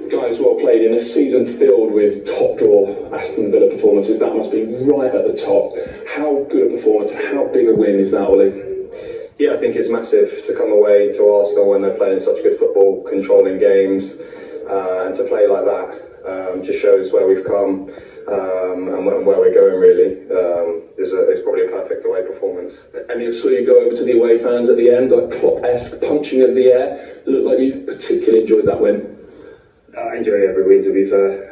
guys, well played in a season filled with top draw Aston Villa performances. That must be right at the top. How good a performance, how big a win is that, Ollie? Yeah, I think it's massive to come away to Arsenal when they're playing such good football, controlling games, and to play like that just shows where we've come and where we're going, really. It's probably a perfect away performance. And you saw you go over to the away fans at the end, like Klopp-esque punching of the air. It looked like you particularly enjoyed that win. I enjoy every win, to be fair.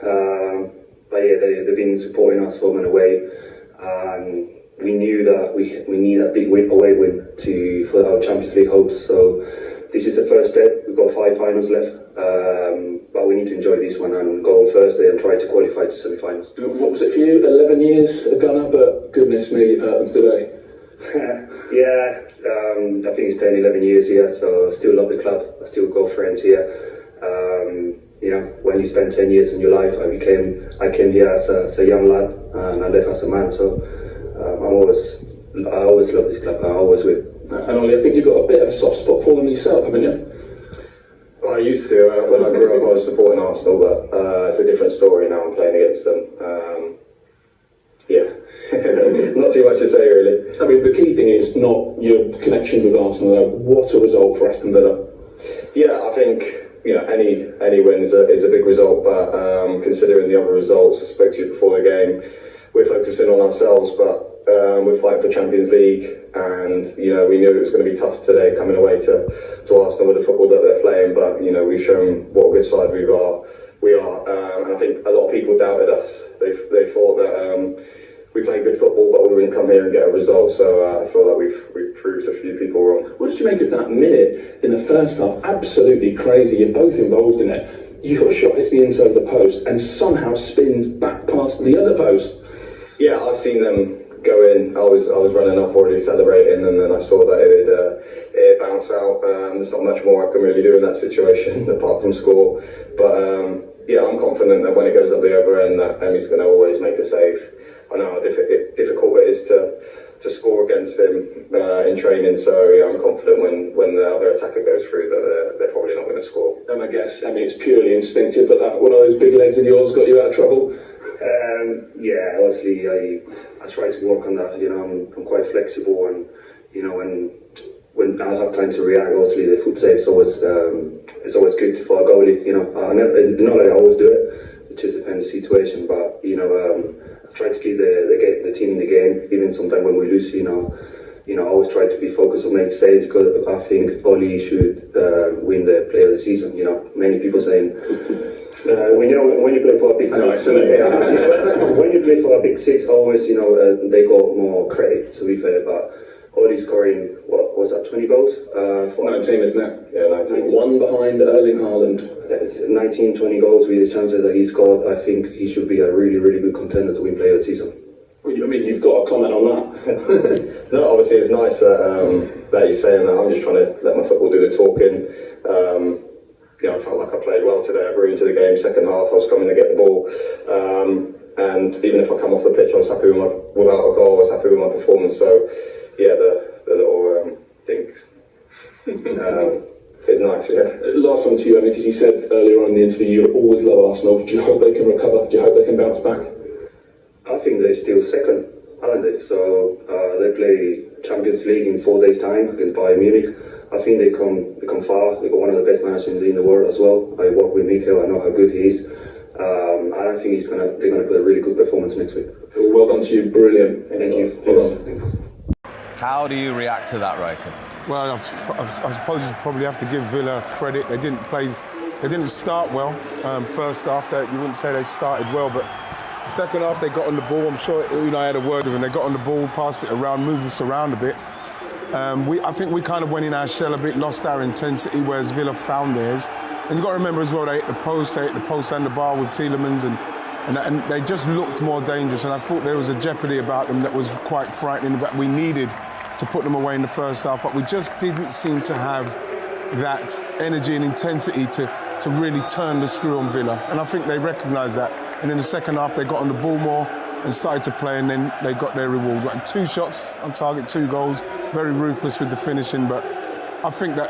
But yeah, they've been supporting us home and away. We knew that we need a big away win for our Champions League hopes. So this is the first step. We've got 5 finals left, but we need to enjoy this one and go on Thursday and try to qualify to semi-finals. What was it for you? 11 years a gunner, but goodness me, you've hurt them today. Yeah, I think it's 10, 11 years here, so I still love the club. I still got friends here. You know, when you spend 10 years in your life, I came here as a young lad and I left as a man. So I always love this club. I always will. And Ollie, I think you've got a bit of a soft spot for them yourself, haven't you? Well, I used to. When I grew up, I was supporting Arsenal, but it's a different story now. I'm playing against them. Yeah, not too much to say, really. I mean, the key thing is not your connection with Arsenal, though. What a result for Aston Villa. Yeah, I think, you know, any win is a big result, but considering the other results, I spoke to you before the game, we're focusing on ourselves, but we're fighting for Champions League, and you know, we knew it was going to be tough today coming away to Arsenal with the football that they're playing, but you know, we've shown what a good side we are, and I think a lot of people doubted us. They thought that we played good football, but we wouldn't come here and get a result. So I feel like we've proved a few people wrong. What did you make of that minute in the first half? Absolutely crazy. You're both involved in it. Your shot hits the inside of the post and somehow spins back past the other post. Yeah, I've seen them go in. I was running up already celebrating, and then I saw that it bounce out. There's not much more I can really do in that situation apart from score. But yeah, I'm confident that when it goes up the other end, that Emi's going to always make a save. I know how difficult it is to score against him in training, so yeah, I'm confident when the other attacker goes through that they're probably not going to score. And I guess, I mean, it's purely instinctive, but one of those big legs of yours got you out of trouble? Yeah, honestly, I try to work on that. You know, I'm quite flexible, and you know, when I have time to react, obviously the foot save is always good for a goalie. You know, not that I always do it. It just depends on the situation, but you know, I try to keep the team in the game, even sometimes when we lose. You know, I always try to be focused on making saves, because I think Oli should win the Player of the Season. You know, many people saying when you play for a big when you play for a big six, always they got more credit, to be fair. But Oli scoring, what was that, 20 goals? 19, isn't it? Yeah, 19. One behind Erling Haaland. 19, 20 goals with the chances that he scored. I think he should be a really, really good contender to win Player of the Season. I mean, you've got a comment on that. No, obviously it's nice that he's saying that. I'm just trying to let my football do the talking. I felt like I played well today. I grew into the game. Second half, I was coming to get the ball, and even if I come off the pitch, I was happy without a goal. I was happy with my performance. So, yeah, the little thing is nice. Yeah. Last one to you, because you said earlier on in the interview you always love Arsenal. Do you hope they can recover? Do you hope they can bounce back? I think they're still second, aren't they? So they play Champions League in 4 days' time against Bayern Munich. I think they come far. They've got one of the best managers in the world as well. I work with Mikel. I know how good he is. And I think they're gonna put a really good performance next week. Well done to you. Brilliant. Thank you. Well done. How do you react to that, Wright? Well, I suppose you probably have to give Villa credit. They didn't start well. First half, you wouldn't say they started well, but the second half they got on the ball. I'm sure I had a word with them. They got on the ball, passed it around, moved us around a bit. I think we kind of went in our shell a bit, lost our intensity, whereas Villa found theirs. And you've got to remember as well, they hit the post and the bar with Tielemans, and they just looked more dangerous. And I thought there was a jeopardy about them that was quite frightening, that we needed to put them away in the first half, but we just didn't seem to have that energy and intensity to really turn the screw on Villa. And I think they recognised that. And in the second half, they got on the ball more and started to play, and then they got their rewards. Like 2 shots on target, 2 goals, very ruthless with the finishing, but I think that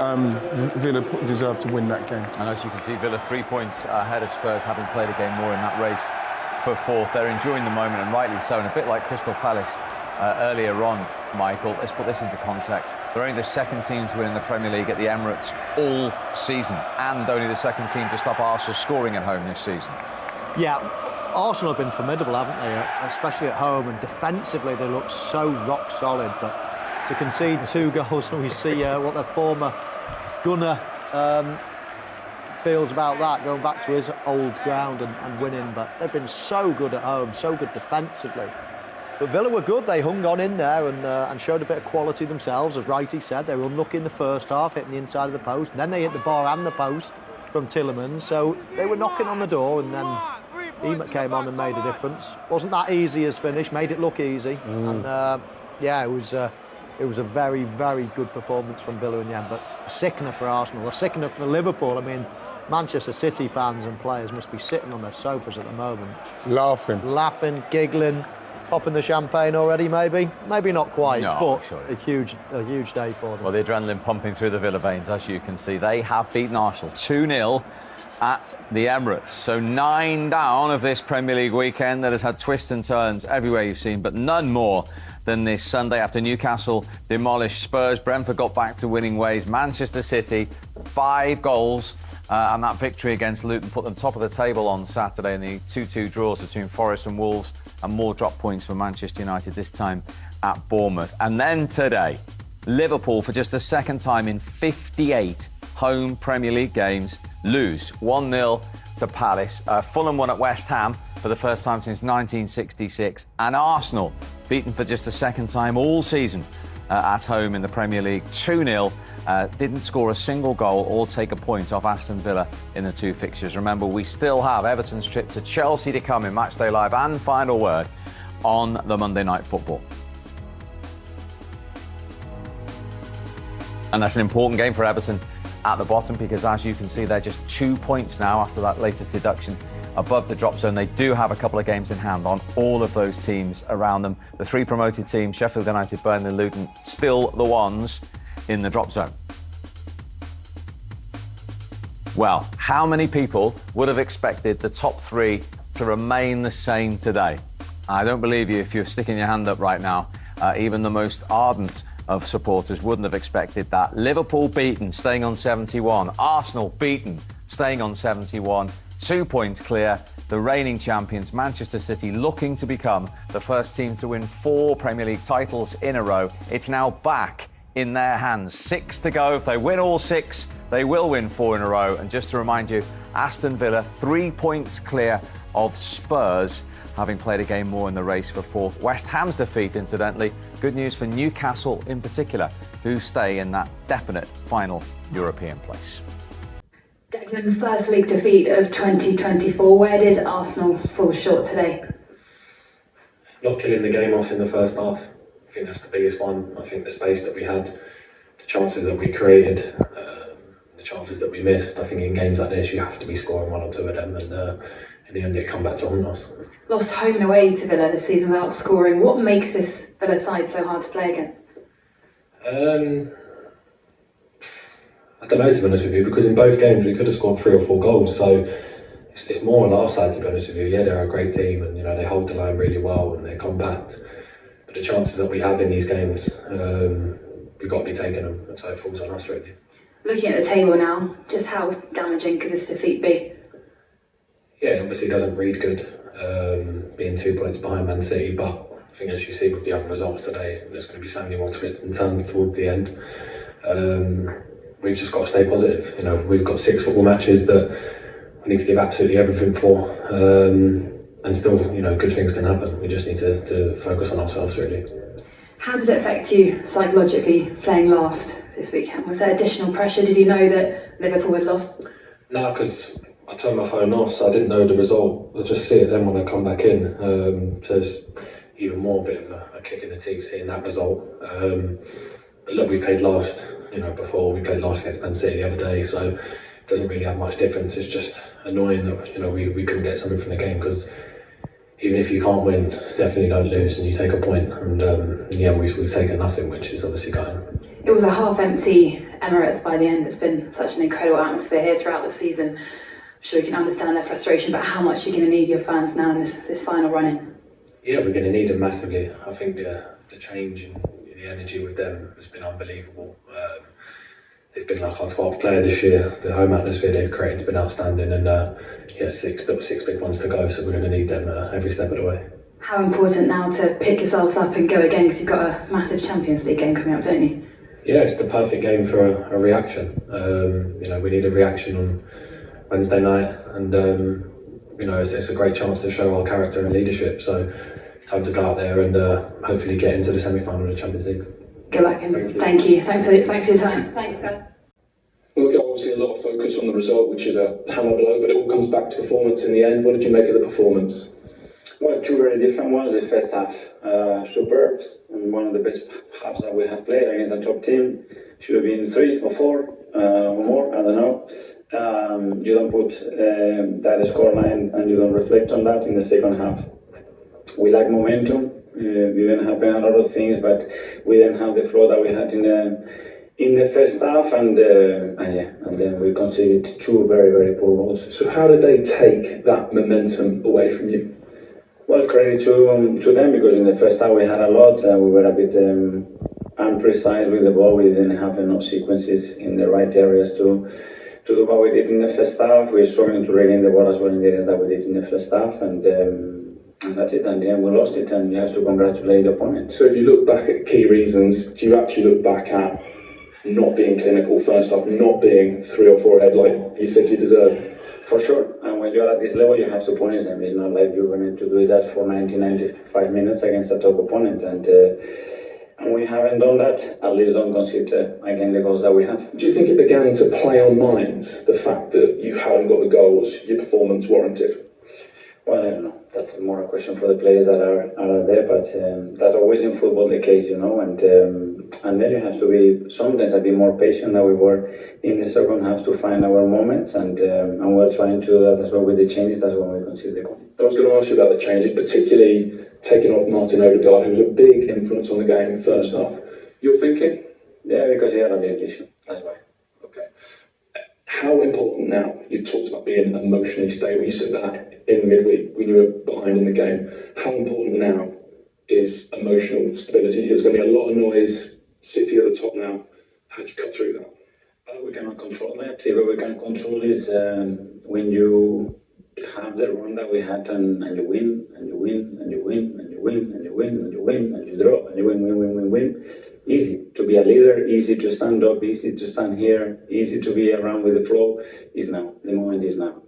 Villa deserved to win that game. And as you can see, Villa 3 points ahead of Spurs, having played a game more in that race for fourth. They're enjoying the moment, and rightly so, and a bit like Crystal Palace earlier on, Michael. Let's put this into context. They're only the second team to win in the Premier League at the Emirates all season, and only the second team to stop Arsenal scoring at home this season. Yeah, Arsenal have been formidable, haven't they? Especially at home, and defensively they look so rock solid. But to concede 2 goals, and we see what their former gunner feels about that, going back to his old ground and winning. But they've been so good at home, so good defensively. But Villa were good. They hung on in there and showed a bit of quality themselves. As Wright said, they were unlucky in the first half, hitting the inside of the post. And then they hit the bar and the post from Tielemans. So they were knocking on the door, and then Emmett came on and made a difference. Wasn't that easy as finish, made it look easy. And yeah, it was a very, very good performance from Villa in the end. But a sickener for Arsenal, a sickener for Liverpool. I mean, Manchester City fans and players must be sitting on their sofas at the moment. Laughing, giggling, popping the champagne already, maybe not quite, no, but sure. a huge day for them. Well, the adrenaline pumping through the Villa veins, as you can see. They have beaten Arsenal 2-0 at the Emirates. So 9 down of this Premier League weekend that has had twists and turns everywhere you've seen, but none more than this Sunday after Newcastle demolished Spurs. Brentford got back to winning ways. Manchester City, 5 goals. And that victory against Luton put them top of the table on Saturday in the 2-2 draws between Forest and Wolves, and more drop points for Manchester United, this time at Bournemouth. And then today, Liverpool, for just the second time in 58 home Premier League games, lose 1-0 to Palace. Fulham won at West Ham for the first time since 1966. And Arsenal, beaten for just the second time all season at home in the Premier League, 2-0. Didn't score a single goal or take a point off Aston Villa in the 2 fixtures. Remember, we still have Everton's trip to Chelsea to come in Matchday Live and final word on the Monday Night Football. And that's an important game for Everton at the bottom, because as you can see, they're just 2 points now after that latest deduction above the drop zone. They do have a couple of games in hand on all of those teams around them. The 3 promoted teams, Sheffield United, Burnley, Luton, still the ones in the drop zone. Well, how many people would have expected the top 3 to remain the same today? I don't believe you if you're sticking your hand up right now. Even the most ardent of supporters wouldn't have expected that. Liverpool beaten, staying on 71. Arsenal beaten, staying on 71. 2 points clear. The reigning champions, Manchester City, looking to become the first team to win 4 Premier League titles in a row. It's now back in their hands. 6 to go. If they win all 6, they will win 4 in a row. And just to remind you, Aston Villa 3 points clear of Spurs, having played a game more in the race for 4th. West Ham's defeat, incidentally, good news for Newcastle in particular, who stay in that definite final European place. Declan, first league defeat of 2024. Where did Arsenal fall short today? Not killing the game off in the first half. I think that's the biggest one. I think the space that we had, the chances that we created, the chances that we missed. I think in games like this, you have to be scoring 1 or 2 of them, and in the end, it come back to haunt us. Lost home and away to Villa this season without scoring. What makes this Villa side so hard to play against? I don't know, to be honest with you, because in both games we could have scored 3 or 4 goals. So it's more on our side, to be honest with you. Yeah, they're a great team, and they hold the line really well and they're compact. But the chances that we have in these games, we've got to be taking them, and so it falls on us really. Looking at the table now, just how damaging could this defeat be? Yeah, obviously it doesn't read good, being 2 points behind Man City, but I think as you see with the other results today, there's going to be so many more twists and turns towards the end. We've just got to stay positive. We've got 6 football matches that we need to give absolutely everything for, and still, good things can happen. We just need to focus on ourselves really. How did it affect you psychologically playing last this weekend? Was there additional pressure? Did you know that Liverpool had lost? No, because I turned my phone off, so I didn't know the result. I'll just see it then when I come back in. There's even more bit of a kick in the teeth seeing that result. But look, we played last, before we played last against Man City the other day, so it doesn't really have much difference. It's just annoying that we couldn't get something from the game, because even if you can't win, definitely don't lose and you take a point. And in the end, we've taken nothing, which is obviously gutting. It was a half-empty Emirates by the end. It's been such an incredible atmosphere here throughout the season. I'm sure you can understand their frustration, but how much you're going to need your fans now in this final run-in? Yeah, we're going to need them massively. I think the change in the energy with them has been unbelievable. They've been like our 12th player this year. The home atmosphere they've created has been outstanding, and six big ones to go, so we're going to need them every step of the way. How important now to pick yourselves up and go again, because you've got a massive Champions League game coming up, don't you? Yeah, it's the perfect game for a reaction. We need a reaction on Wednesday night, and it's a great chance to show our character and leadership. So it's time to go out there and hopefully get into the semi-final of the Champions League. Good luck and thank you. Thanks for your time. Thanks, guys. We've got obviously a lot of focus on the result, which is a hammer blow, but it all comes back to performance in the end. What did you make of the performance? Well, two very different ones. The first half, superb, and one of the best halves that we have played against a top team. Should have been 3 or 4 or more, I don't know. You don't put that scoreline and you don't reflect on that in the second half. We lack momentum. Didn't happen a lot of things, but we didn't have the flow that we had in the first half, and then we conceded 2 very, very poor goals. So how did they take that momentum away from you? Well, credit to them, because in the first half we had a lot. We were a bit unprecise with the ball. We didn't have enough sequences in the right areas to do what we did in the first half. We're struggling to regain the ball as well in the areas that we did in the first half, and that's it. And then we lost it, and you have to congratulate the opponent. So if you look back at key reasons, do you actually look back at not being clinical first half, not being 3 or 4 ahead like you said you deserve? For sure, and when you're at this level, you have to punish them. It's not like you're going to do that for 95 minutes against a top opponent, and we haven't done that. At least don't concede again the goals that we have. Do you think it began to play on minds, the fact that you hadn't got the goals your performance warranted? Well, I don't know. That's more a question for the players that are there, but that's always in football the case, and then you have to be sometimes a bit more patient than we were in the second half to find our moments, and we're trying to do that as well with the changes. That's when we concede the goal. I was going to ask you about the changes, particularly taking off Martin Odegaard, who was a big influence on the game in the first half. You're thinking? Yeah, because he had a big issue. That's why. Okay. How important now? You've talked about being emotionally stable. You said that in midweek when you were behind in the game. How important now is emotional stability? There's going to be a lot of noise. City at the top now. How do you cut through that? We cannot control that. What we can control is when you have the run that we had, and you win, and you win, and you win, and you win, and you win, and you win, and you draw, and you win. Easy to be a leader, easy to stand up, easy to stand here, easy to be around with the flow. Is now. The moment is now.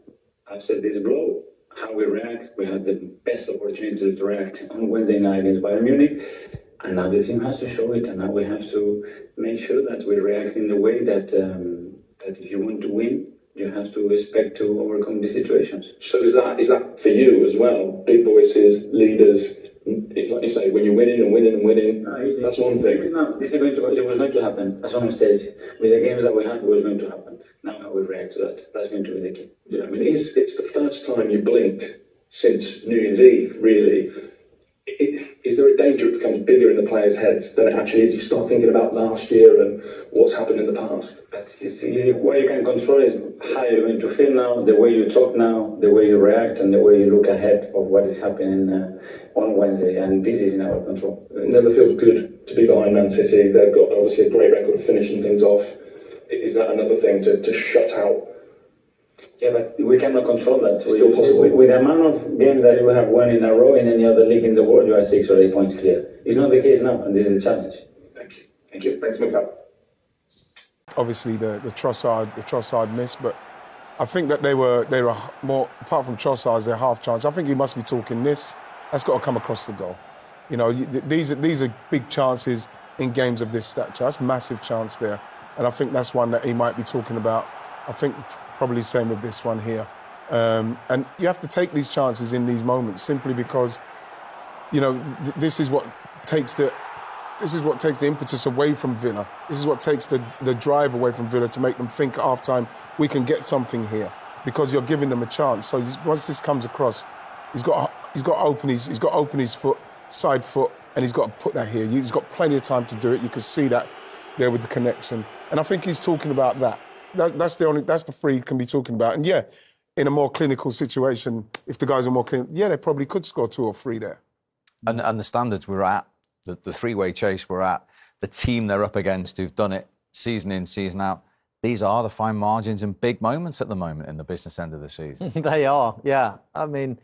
After this blow, how we react, we had the best opportunity to react on Wednesday night against Bayern Munich. And now the team has to show it, and now we have to make sure that we react in the way that if you want to win, you have to expect to overcome these situations. So is that for you as well? Big voices, leaders, like you say, when you're winning and winning and winning, that's one thing. No, it was going to happen at some stage. With the games that we had, it was going to happen. Now how we react to that, that's going to be the key. Yeah, I mean, it's the first time you blinked since New Year's Eve, really. Is there a danger it becomes bigger in the players' heads than it actually is? You start thinking about last year and what's happened in the past. But what you can control is how you're going to feel now, the way you talk now, the way you react, and the way you look ahead of what is happening on Wednesday. And this is in our control. It never feels good to be behind Man City. They've got obviously a great record of finishing things off. Is that another thing to shut out? Yeah, but we cannot control that. Still possible. With the amount of games that you have won in a row in any other league in the world, you are 6 or 8 points clear. It's not the case now, and this is the challenge. Thank you. Thank you. Thanks, Mikel. Obviously, the Trossard miss, but I think that they were more, apart from Trossard's, their half chance. I think you must be talking this. That's got to come across the goal. These are big chances in games of this stature. That's massive chance there, and I think that's one that he might be talking about. I think probably same with this one here. And you have to take these chances in these moments simply because, this is what takes the impetus away from Villa. This is what takes the drive away from Villa to make them think at half-time, we can get something here because you're giving them a chance. So once this comes across, he's got to open his foot, side foot, and he's got to put that here. He's got plenty of time to do it. You can see that. there with the connection. And I think he's talking about that. That's the three he can be talking about. And yeah, in a more clinical situation, if the guys are more clinical, yeah, they probably could score 2 or 3 there. And the standards we're at, the three-way chase we're at, the team they're up against who've done it season in, season out, these are the fine margins and big moments at the moment in the business end of the season. They are, yeah. I mean,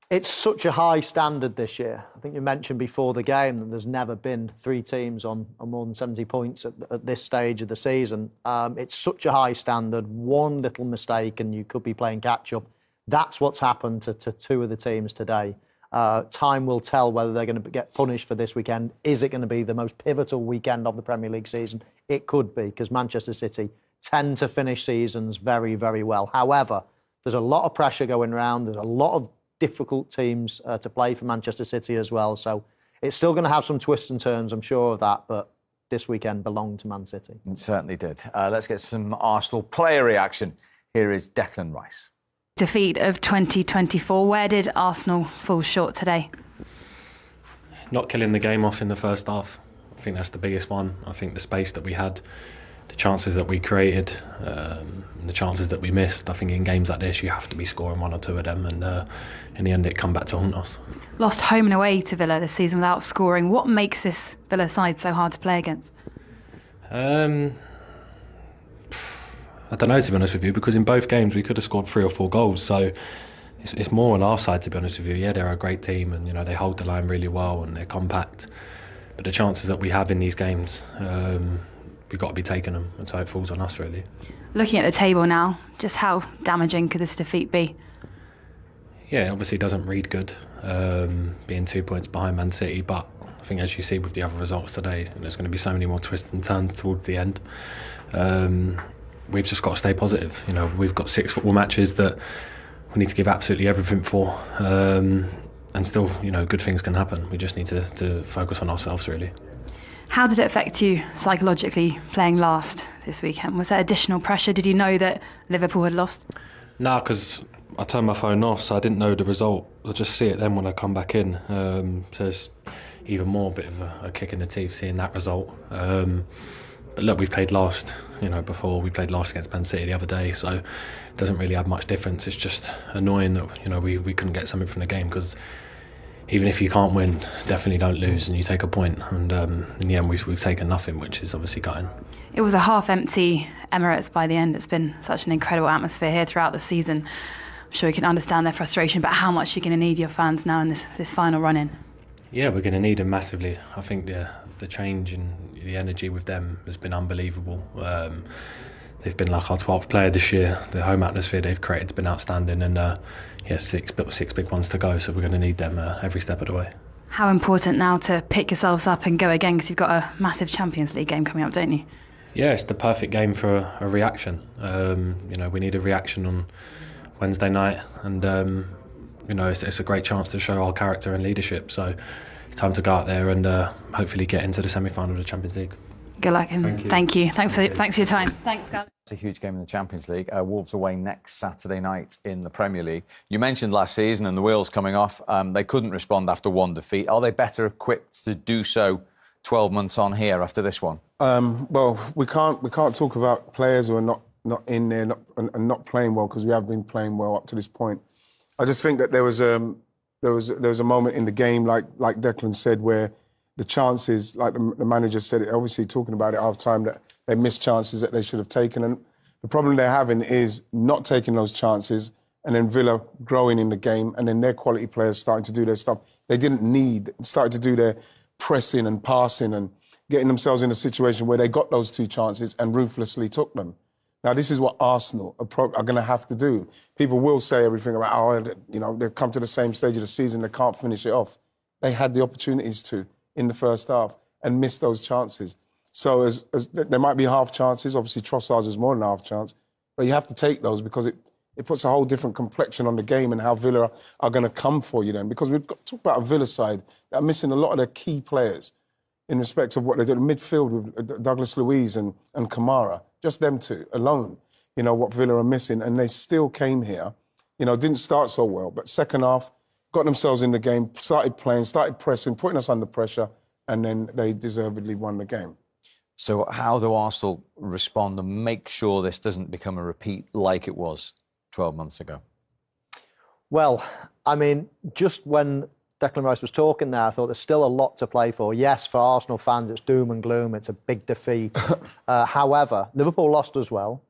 it's such a high standard this year. I think you mentioned before the game that there's never been 3 teams on more than 70 points at this stage of the season. It's such a high standard. One little mistake and you could be playing catch-up. That's what's happened to 2 of the teams today. Time will tell whether they're going to get punished for this weekend. Is it going to be the most pivotal weekend of the Premier League season? It could be, because Manchester City tend to finish seasons very, very well. However, there's a lot of pressure going around. There's a lot of difficult teams to play for Manchester City as well. So it's still going to have some twists and turns, I'm sure of that, but this weekend belonged to Man City. It certainly did. Let's get some Arsenal player reaction. Here is Declan Rice. Defeat of 2024. Where did Arsenal fall short today? Not killing the game off in the first half. I think that's the biggest one. I think the space that we had, the chances that we created, and the chances that we missed. I think in games like this, you have to be scoring 1 or 2 of them, and in the end, it come back to haunt us. Lost home and away to Villa this season without scoring. What makes this Villa side so hard to play against? I don't know, to be honest with you, because in both games we could have scored 3 or 4 goals. So it's more on our side, to be honest with you. Yeah, they're a great team, and they hold the line really well and they're compact. But the chances that we have in these games, we've got to be taking them, and so it falls on us, really. Looking at the table now, just how damaging could this defeat be? Yeah, obviously it doesn't read good, being 2 points behind Man City, but I think, as you see with the other results today, there's going to be so many more twists and turns towards the end. We've just got to stay positive. We've got 6 football matches that we need to give absolutely everything for, and still, good things can happen. We just need to focus on ourselves, really. How did it affect you psychologically playing last this weekend? Was there additional pressure? Did you know that Liverpool had lost? No, because I turned my phone off, so I didn't know the result. I'll just see it then when I come back in. So it's even more a bit of a kick in the teeth seeing that result. But look, we've played last, before. We played last against Man City the other day, so it doesn't really have much difference. It's just annoying that, we couldn't get something from the game, because even if you can't win, definitely don't lose and you take a point. And in the end, we've taken nothing, which is obviously gutting. It was a half-empty Emirates by the end. It's been such an incredible atmosphere here throughout the season. I'm sure you can understand their frustration, but how much you're going to need your fans now in this final run-in? Yeah, we're going to need them massively. I think the change in the energy with them has been unbelievable. They've been like our 12th player this year. The home atmosphere they've created has been outstanding, and six big ones to go, so we're going to need them every step of the way. How important now to pick yourselves up and go again, because you've got a massive Champions League game coming up, don't you? Yeah, it's the perfect game for a reaction. We need a reaction on Wednesday night, and it's a great chance to show our character and leadership. So it's time to go out there and hopefully get into the semi-final of the Champions League. Good luck and thank you. Thanks for your time. Thanks, Gavin. It's a huge game in the Champions League. Wolves away next Saturday night in the Premier League. You mentioned last season and the wheels coming off. They couldn't respond after 1 defeat. Are they better equipped to do so 12 months on here after this one? Well, we can't talk about players who are not in there and not playing well, because we have been playing well up to this point. I just think that there was a moment in the game, like Declan said, where the chances, like the manager said it, obviously talking about it half time, that they missed chances that they should have taken. And the problem they're having is not taking those chances, and then Villa growing in the game, and then their quality players starting to do their stuff they didn't need, started to do their pressing and passing and getting themselves in a situation where they got those 2 chances and ruthlessly took them. Now, this is what Arsenal are going to have to do. People will say everything about, they've come to the same stage of the season, they can't finish it off. They had the opportunities to in the first half and missed those chances. So as there might be half chances, obviously Trossard's is more than a half chance, but you have to take those, because it puts a whole different complexion on the game and how Villa are going to come for you then. Because we've got to talk about a Villa side that are missing a lot of their key players in respect of what they did in midfield with Douglas Luiz and Kamara. Just them 2 alone, what Villa are missing. And they still came here, didn't start so well, but second half, got themselves in the game, started playing, started pressing, putting us under pressure, and then they deservedly won the game. So how do Arsenal respond and make sure this doesn't become a repeat like it was 12 months ago? Well, I mean, just when Declan Rice was talking there, I thought there's still a lot to play for. Yes, for Arsenal fans, it's doom and gloom. It's a big defeat. However, Liverpool lost as well.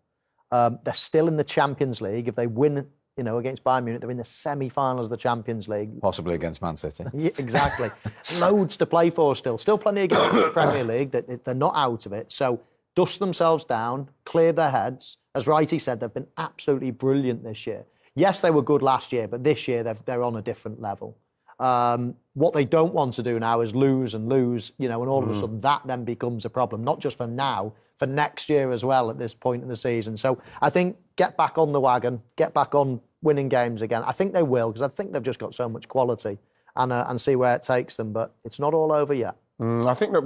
They're still in the Champions League. If they win, against Bayern Munich, they're in the semi-finals of the Champions League. Possibly against Man City. Yeah, exactly. Loads to play for still. Still plenty of games in the Premier League. They're not out of it. So dust themselves down, clear their heads. As Wrighty said, they've been absolutely brilliant this year. Yes, they were good last year, but this year they're on a different level. What they don't want to do now is lose, and all of a sudden that then becomes a problem, not just for now, for next year as well at this point in the season. So I think get back on the wagon, get back on winning games again. I think they will, because I think they've just got so much quality, and see where it takes them. But it's not all over yet. I think that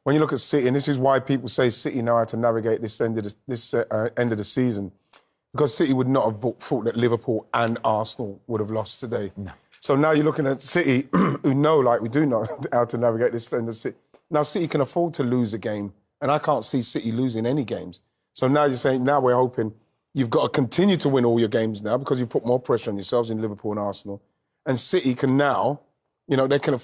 when you look at City, and this is why people say City know how to navigate this end of the season, because City would not have thought that Liverpool and Arsenal would have lost today. No. So now you're looking at City, who know how to navigate this end of the season. Now City can afford to lose a game, and I can't see City losing any games. So now you're saying, now we're hoping you've got to continue to win all your games now, because you put more pressure on yourselves in Liverpool and Arsenal. And City can now, they can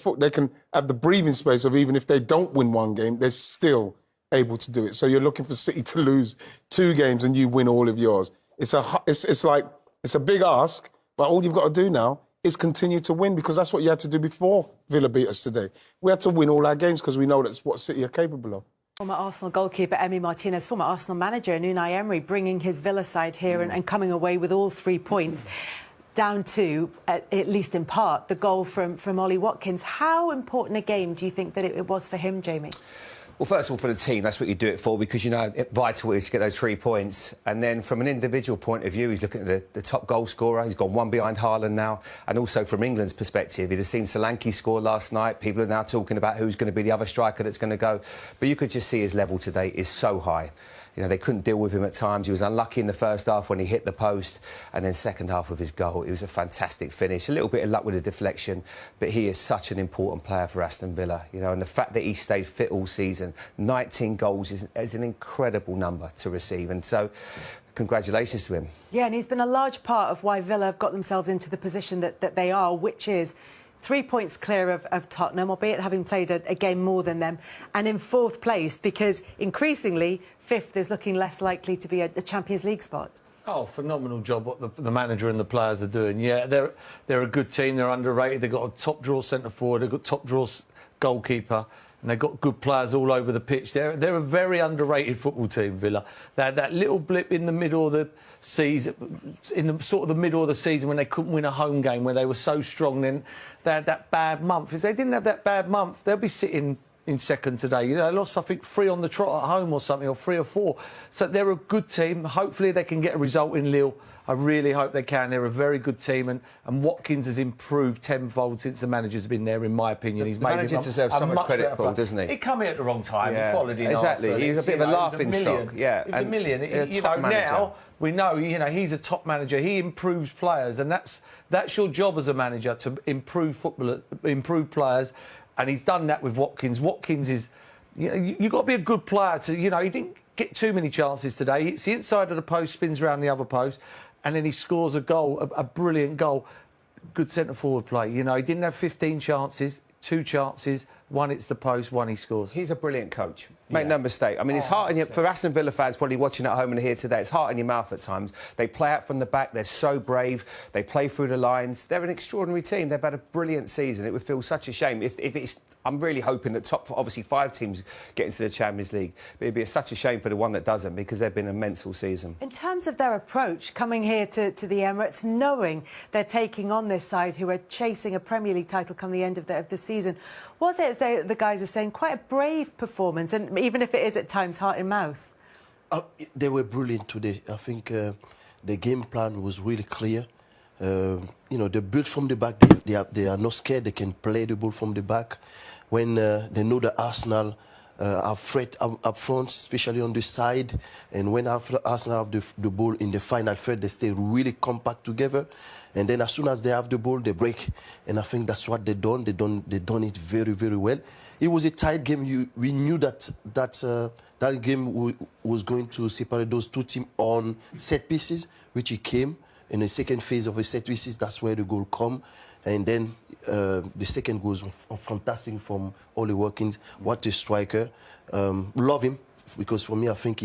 have the breathing space of, even if they don't win one game, they're still able to do it. So you're looking for City to lose 2 games and you win all of yours. It's a big ask, but all you've got to do now is continue to win, because that's what you had to do before Villa beat us today. We had to win all our games because we know that's what City are capable of. Former Arsenal goalkeeper Emi Martinez, former Arsenal manager Unai Emery, bringing his Villa side here and coming away with all 3 points, down to, at least in part, the goal from Ollie Watkins. How important a game do you think that it was for him, Jamie? Well, first of all, for the team, that's what you do it for, because vital is to get those 3 points. And then from an individual point of view, he's looking at the top goal scorer. He's gone 1 behind Haaland now. And also from England's perspective, he'd have seen Solanke score last night. People are now talking about who's going to be the other striker that's going to go. But you could just see his level today is so high. They couldn't deal with him at times. He was unlucky in the first half when he hit the post, and then second half of his goal, it was a fantastic finish. A little bit of luck with the deflection, but he is such an important player for Aston Villa. And the fact that he stayed fit all season, 19 goals is an incredible number to receive, and so congratulations to him. Yeah, and he's been a large part of why Villa have got themselves into the position that they are, which is 3 points clear of Tottenham, albeit having played a game more than them, and in 4th place, because increasingly 5th is looking less likely to be a Champions League spot. Oh, phenomenal job what the manager and the players are doing. Yeah, they're a good team. They're underrated. They've got a top-draw centre-forward. They've got top-draw goalkeeper. And they've got good players all over the pitch. They're a very underrated football team, Villa. They had that little blip in the middle of the season, the middle of the season when they couldn't win a home game, where they were so strong. Then they had that bad month. If they didn't have that bad month, they'll be sitting in second today. They lost, I think, 3 on the trot at home or something, or 3 or 4. So they're a good team. Hopefully they can get a result in Lille. I really hope they can. They're a very good team, and Watkins has improved tenfold since the manager's been there, in my opinion. The manager deserves so much credit, Paul, doesn't he? He come here at the wrong time. Yeah. He followed in exactly. Arsenal. He's a bit of a laughing stock. Yeah, he was a million. Now we know. He's a top manager. He improves players, and that's your job as a manager, to improve football, improve players, and he's done that with Watkins. Watkins is, you've got to be a good player to. He didn't get too many chances today. It's the inside of the post, spins around the other post, and then he scores a goal, a brilliant goal. Good centre-forward play. He didn't have 15 chances, 2 chances, 1 hits the post, 1 he scores. He's a brilliant coach. Make no mistake. I mean, it's hard for Aston Villa fans probably watching at home and here today. It's heart in your mouth at times. They play out from the back. They're so brave. They play through the lines. They're an extraordinary team. They've had a brilliant season. It would feel such a shame if it's. I'm really hoping that obviously 5 teams get into the Champions League. But it'd be such a shame for the one that doesn't, because they've been immense all season. In terms of their approach, coming here to the Emirates, knowing they're taking on this side who are chasing a Premier League title come the end of the season, was it, as the guys are saying, quite a brave performance, and even if it is at times heart in mouth? They were brilliant today. I think the game plan was really clear. They built from the back. They are not scared. They can play the ball from the back. When they know that Arsenal have threat up front, especially on the side. And when Arsenal have the ball in the final third, they stay really compact together. And then as soon as they have the ball, they break. And I think that's what they've done. They've done it very, very well. It was a tight game. We knew that game was going to separate those two teams on set pieces, which it came. In the second phase of the set pieces, that's where the goal come. And then the second goal was fantastic from Ollie Watkins. What a striker. Love him, because for me, I think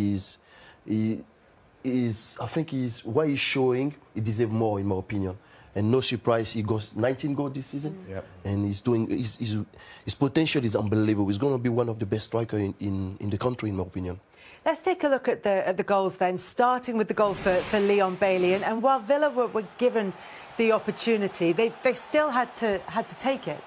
what he's showing, he deserves more, in my opinion. And no surprise, he got 19 goals this season. Yep. And his potential is unbelievable. He's going to be one of the best strikers in the country, in my opinion. Let's take a look at the goals then, starting with the goal for Leon Bailey. And while Villa were given the opportunity, they still had to take it.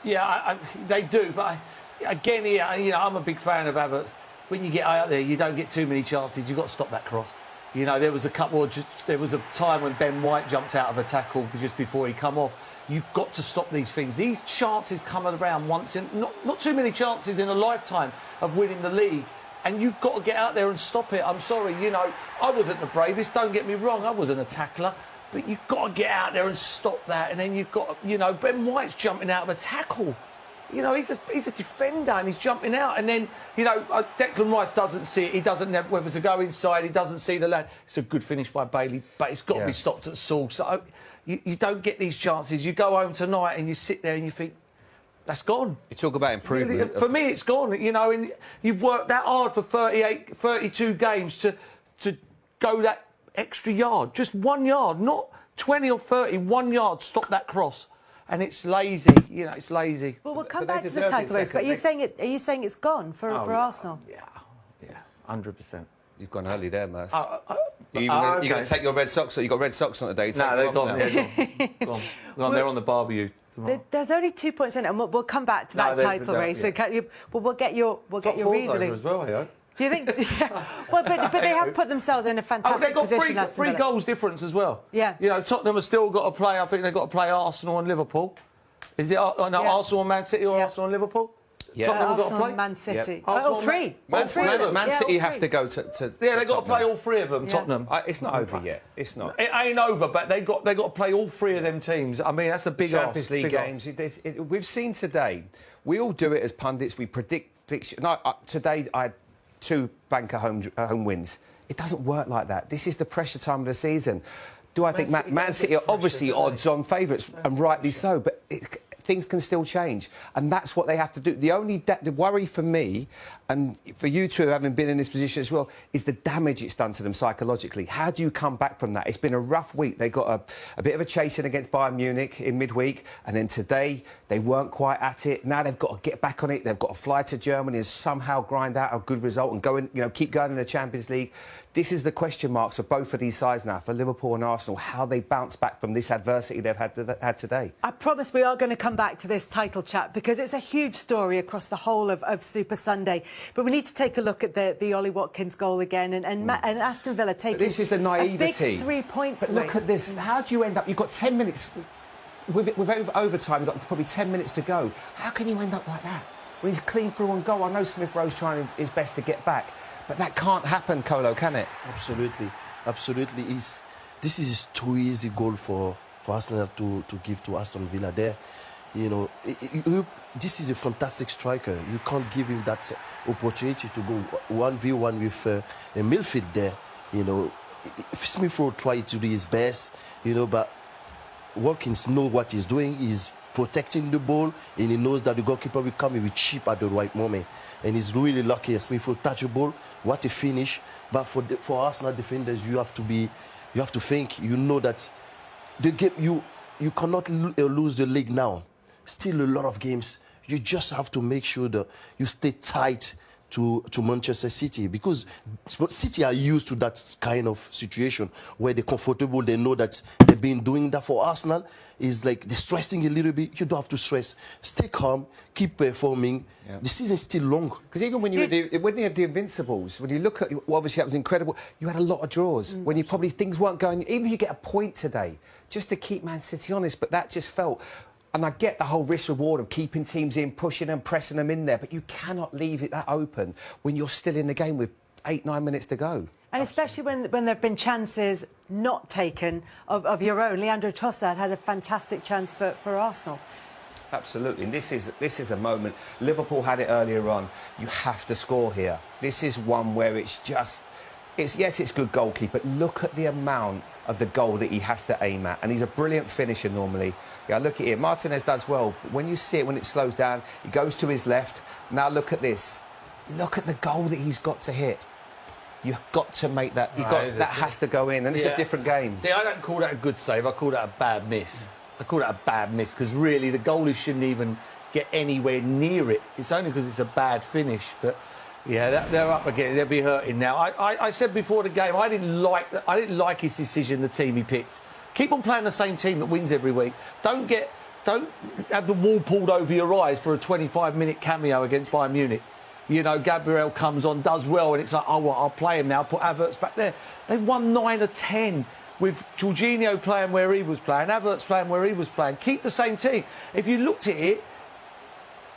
Yeah, they do. But again, I'm a big fan of Havertz. When you get out there, you don't get too many chances. You've got to stop that cross. There was a time when Ben Wright jumped out of a tackle just before he come off. You've got to stop these things. These chances come around once in, not too many chances in a lifetime of winning the league. And you've got to get out there and stop it. I'm sorry, I wasn't the bravest, don't get me wrong, I wasn't a tackler. But you've got to get out there and stop that. And then you've got, Ben White's jumping out of a tackle. He's a defender and he's jumping out. And then, Declan Rice doesn't see it. He doesn't know whether to go inside. He doesn't see the lad. It's a good finish by Bailey, but it's got to be stopped at source. So you don't get these chances. You go home tonight and you sit there and you think, that's gone. You talk about improvement. For me, it's gone. And you've worked that hard for 32 games to go that extra yard. Just 1 yard, not 20 or 30, 1 yard, stop that cross. And it's lazy, it's lazy. Well, we'll come back to the title race, but are you saying it's gone for Arsenal? Yeah, 100%. You've gone early there, Merce. You're going to take your red socks, or you got red socks on today? No, they're gone. Gone. They're on the barbecue. There's only 2 points in it, and we'll come back to that title race. Yeah. So we'll get your reasoning as well, yeah. Do you think? Yeah. Well, but they have put themselves in a fantastic position. They've got three goals difference as well. Yeah. Tottenham have still got to play. I think they've got to play Arsenal and Liverpool. Is it Arsenal and Man City or Arsenal and Liverpool? Yeah. Tottenham Arsenal got to play. And Man City. Yep. All three. Man City have to go to yeah, they've got to play all three of them. Yeah. Tottenham. It's not over yet. It's not. It ain't over, but they got to play all three of them teams. I mean, that's a big Champions League games. We've seen today. We all do it as pundits. We predict fixtures. Today I had 2 banker home wins. It doesn't work like that. This is the pressure time of the season. Do I think Man City are obviously odds-on favourites, and rightly so, but things can still change, and that's what they have to do. The worry for me, and for you two having been in this position as well, is the damage it's done to them psychologically. How do you come back from that? It's been a rough week. They got a bit of a chasing against Bayern Munich in midweek, and then today they weren't quite at it. Now they've got to get back on it. They've got to fly to Germany and somehow grind out a good result and go in, keep going in the Champions League. This is the question marks for both of these sides now, for Liverpool and Arsenal, how they bounce back from this adversity they've had today. I promise we are going to come back to this title chat, because it's a huge story across the whole of Super Sunday. But we need to take a look at the Ollie Watkins goal again, and Aston Villa taking this is the naivety. A big 3 points. But look at this. How do you end up? You've got 10 minutes. With overtime, you've got probably 10 minutes to go. How can you end up like that? When he's clean through on goal. I know Smith Rowe's trying his best to get back. But that can't happen, Colo, can it? Absolutely. This is a too easy goal for Arsenal to give to Aston Villa there. This is a fantastic striker. You can't give him that opportunity to go 1v1 with a midfield there. Smith Rowe tried to do his best, but Watkins knows what he's doing. He's protecting the ball, and he knows that the goalkeeper will come with chip at the right moment. And he's really lucky. Smith Rowe touch the ball. What a finish! But for Arsenal defenders, you have to think. That the game you cannot lose the league now. Still a lot of games. You just have to make sure that you stay tight to Manchester City, because City are used to that kind of situation where they're comfortable. They know that they've been doing that. For Arsenal, is like they're stressing a little bit. You don't have to stress. Stay calm. Keep performing. Yeah. The season is still long. Because even when you had the Invincibles, when you look at, obviously that was incredible. You had a lot of draws when you probably things weren't going. Even if you get a point today, just to keep Man City honest, but that just felt. And I get the whole risk reward of keeping teams in, pushing them, pressing them in there, but you cannot leave it that open when you're still in the game with 8-9 minutes to go. And especially when there have been chances not taken of your own. Leandro Trossard had a fantastic chance for Arsenal. Absolutely. And this is a moment. Liverpool had it earlier on. You have to score here. This is one where it's good goalkeeper, but look at the amount of the goal that he has to aim at. And he's a brilliant finisher normally. Yeah, look at it. Martinez does well. But when you see it, when it slows down, he goes to his left. Now look at this. Look at the goal that he's got to hit. You've got to make that. That has to go in, and it's a different game. See, I don't call that a good save. I call that a bad miss. I call that a bad miss because really the goalie shouldn't even get anywhere near it. It's only because it's a bad finish. But yeah, they're up again. They'll be hurting now. I said before the game I didn't like his decision. The team he picked. Keep on playing the same team that wins every week. Don't have the wall pulled over your eyes for a 25-minute cameo against Bayern Munich. You know, Gabriel comes on, does well, and it's like, oh, well, I'll play him now, put Havertz back there. They won 9 of 10 with Jorginho playing where he was playing, Havertz playing where he was playing. Keep the same team. If you looked at it,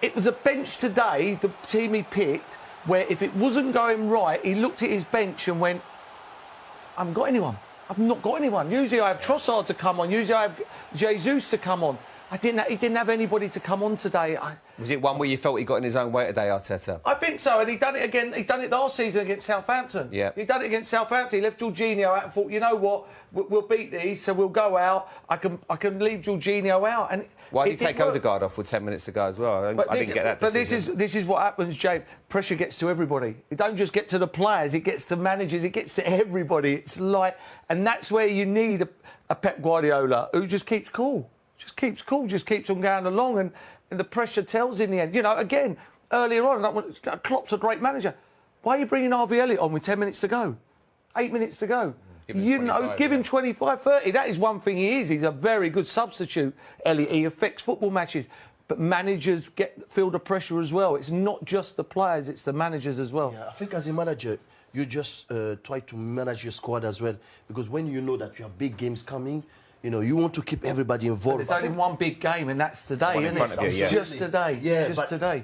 it was a bench today, the team he picked, where if it wasn't going right, he looked at his bench and went, I haven't got anyone. I've not got anyone. Usually I have Trossard to come on. Usually I have Jesus to come on. He didn't have anybody to come on today. Was it one where you felt he got in his own way today, Arteta? I think so, and he done it again. He done it last season against Southampton. Yeah. He done it against Southampton. He left Jorginho out and thought, you know what, we'll beat these, so we'll go out. I can leave Jorginho out. And why did he take Odegaard off with 10 minutes to go as well? I didn't get that decision. But this is what happens, James. Pressure gets to everybody. It don't just get to the players. It gets to managers. It gets to everybody. It's like, and that's where you need a Pep Guardiola who just keeps cool. Just keeps cool, just keeps on going along, and the pressure tells in the end. You know, again, earlier on, Klopp's a great manager. Why are you bringing Harvey Elliott on with 10 minutes to go? 8 minutes to go? Give him 25, 30. That is one thing he is. He's a very good substitute, Elliott. He affects football matches. But managers feel the pressure as well. It's not just the players, it's the managers as well. Yeah, I think as a manager, you just try to manage your squad as well. Because when you know that you have big games coming, you know, you want to keep everybody involved. But there's only one big game, and that's today, isn't it? It's just today. Yeah, just today.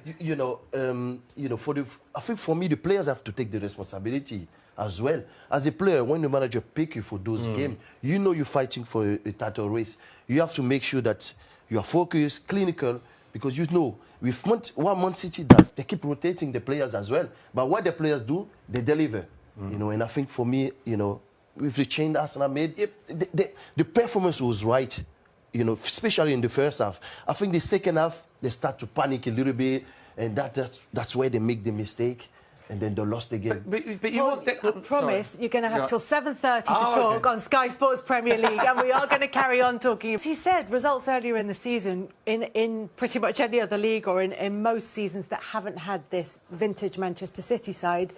I think for me, the players have to take the responsibility as well. As a player, when the manager pick you for those games, you know you're fighting for a title race. You have to make sure that you are focused, clinical, because you know, with what Man City does, they keep rotating the players as well. But what the players do, they deliver. You know, and I think for me, you know, with the change Arsenal made, the performance was right, you know, especially in the first half. I think the second half, they start to panic a little bit, and that's where they make the mistake, and then they lost the game. But you want... I promise you're going to have till 7:30 to talk on Sky Sports Premier League, and we are going to carry on talking. As he said, results earlier in the season, in pretty much any other league or in most seasons that haven't had this vintage Manchester City side,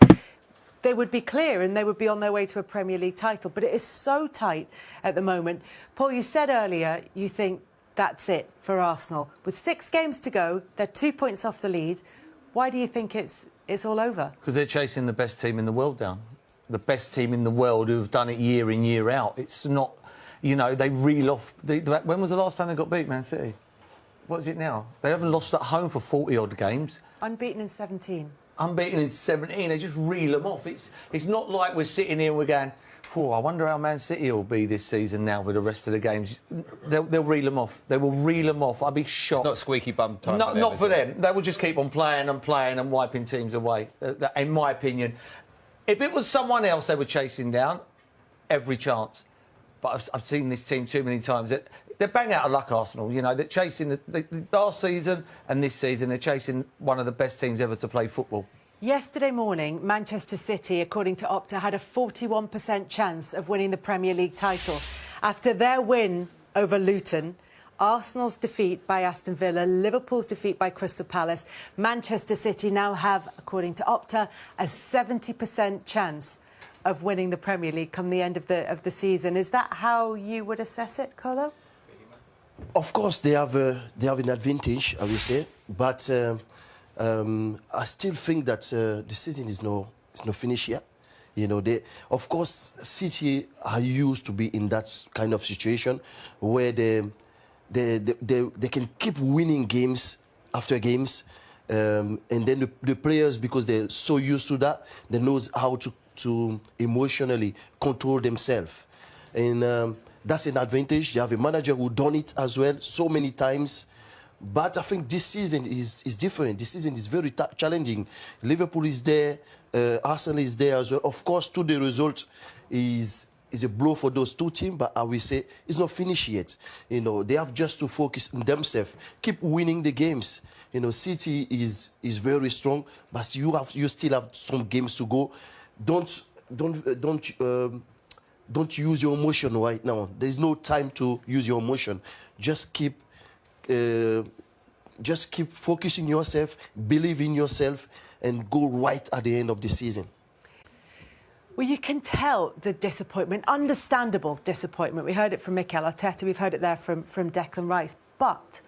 they would be clear and they would be on their way to a Premier League title. But it is so tight at the moment. Paul, you said earlier you think that's it for Arsenal. With 6 games to go, they're 2 points off the lead. Why do you think it's all over? Because they're chasing the best team in the world down. The best team in the world who've done it year in, year out. It's not, you know, they reel off... when was the last time they got beat, Man City? What is it now? They haven't lost at home for 40-odd games. Unbeaten in 17. Unbeaten in 17, they just reel them off. It's not like we're sitting here and we're going, oh, I wonder how Man City will be this season now with the rest of the games. They'll reel them off. They will reel them off. I'd be shocked. It's not squeaky bum time. No, not for them. They will just keep on playing and wiping teams away, in my opinion. If it was someone else they were chasing down, every chance. But I've seen this team too many times. They're bang out of luck, Arsenal. You know, they're chasing the last season and this season. They're chasing one of the best teams ever to play football. Yesterday morning, Manchester City, according to Opta, had a 41% chance of winning the Premier League title. After their win over Luton, Arsenal's defeat by Aston Villa, Liverpool's defeat by Crystal Palace, Manchester City now have, according to Opta, a 70% chance of winning the Premier League come the end of the season. Is that how you would assess it, Colo? Of course, they have an advantage, I will say, but I still think that the season is no finish yet. You know, of course, City are used to be in that kind of situation where they can keep winning games after games, and then the players, because they're so used to that, they knows how to emotionally control themselves, and that's an advantage. You have a manager who done it as well so many times. But I think this season is different. This season is very challenging. Liverpool is there, Arsenal is there as well. Of course, today result is a blow for those two teams, but I will say it's not finished yet. You know, they have just to focus on themselves, keep winning the games. You know, City is very strong, but you still have some games to go. Don't use your emotion right now. There's no time to use your emotion. Just keep focusing yourself, believe in yourself, and go right at the end of the season. Well, you can tell the disappointment, understandable disappointment. We heard it from Mikel Arteta, we've heard it there from Declan Rice. But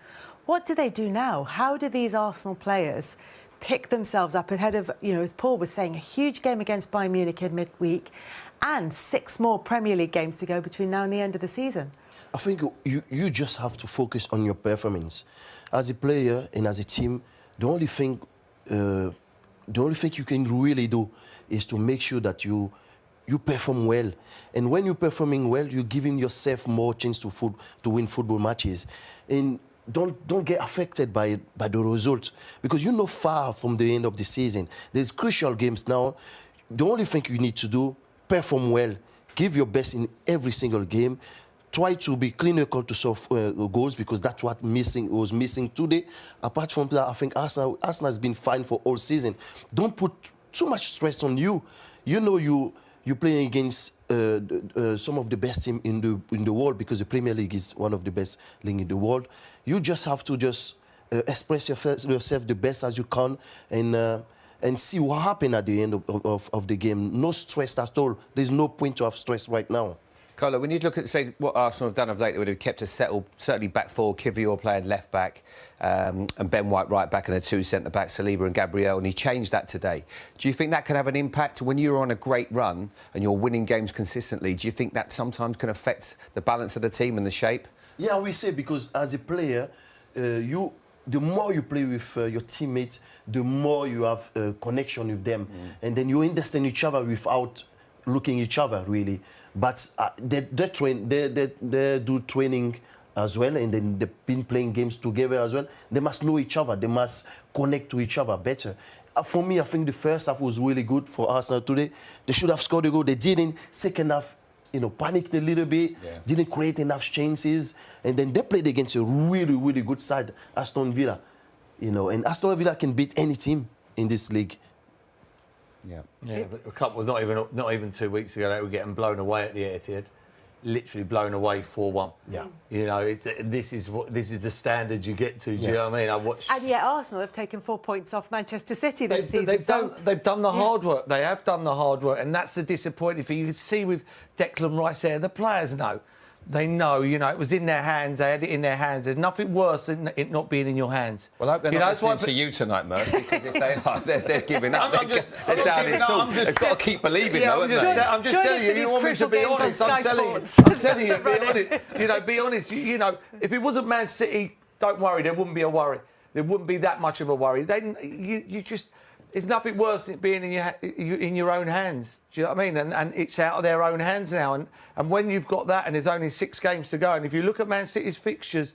what do they do now? How do these Arsenal players pick themselves up ahead of, you know, as Paul was saying, a huge game against Bayern Munich in midweek and 6 more Premier League games to go between now and the end of the season? I think you just have to focus on your performance. As a player and as a team, the only thing you can really do is to make sure that you perform well. And when you're performing well, you're giving yourself more chance to win football matches. And don't get affected by the results, because you're not far from the end of the season. There's crucial games now. The only thing you need to do, perform well, give your best in every single game. Try to be clinical to solve goals, because that's what was missing today. Apart from that, I think Arsenal has been fine for all season. Don't put too much stress on you. You know you're playing against some of the best team in the world, because the Premier League is one of the best league in the world. You just have to express yourself the best as you can, and see what happens at the end of the game. No stress at all. There's no point to have stress right now. Carlo, when you look at, say, what Arsenal have done of late, they would have kept us settled, certainly back four, Kivior playing left-back, and Ben White right-back, and the 2 centre-backs, Saliba and Gabriel, and he changed that today. Do you think that can have an impact when you're on a great run and you're winning games consistently? Do you think that sometimes can affect the balance of the team and the shape? Yeah, we say, because as a player, the more you play with your teammates, the more you have a connection with them. And then you understand each other without looking each other, really. But they do training as well, and then they've been playing games together as well. They must know each other. They must connect to each other better. For me, I think the first half was really good for Arsenal today. They should have scored a goal. They didn't. Second half, panicked a little bit, didn't create enough chances, and then they played against a really, really good side, Aston Villa. And Aston Villa can beat any team in this league. Yeah, but a couple, not even 2 weeks ago, they were getting blown away at the Etihad, literally blown away 4-1. Yeah, this is the standard you get to. Do you know what I mean? And yet Arsenal have taken 4 points off Manchester City this season. They've done the hard work. They have done the hard work, and that's the disappointing thing. You can see with Declan Rice there, the players know. They know, it was in their hands. They had it in their hands. There's nothing worse than it not being in your hands. Well, I hope they're not listening to you tonight, Murph, because if they are, they're giving up. They're down in salt. They've got to keep believing, though, haven't they? I'm just telling you. You want me to be honest? I'm telling you, be honest. Be honest. If it wasn't Man City, don't worry. There wouldn't be a worry. There wouldn't be that much of a worry. It's nothing worse than being in your own hands. Do you know what I mean? And it's out of their own hands now. And when you've got that, and there's only 6 games to go, and if you look at Man City's fixtures,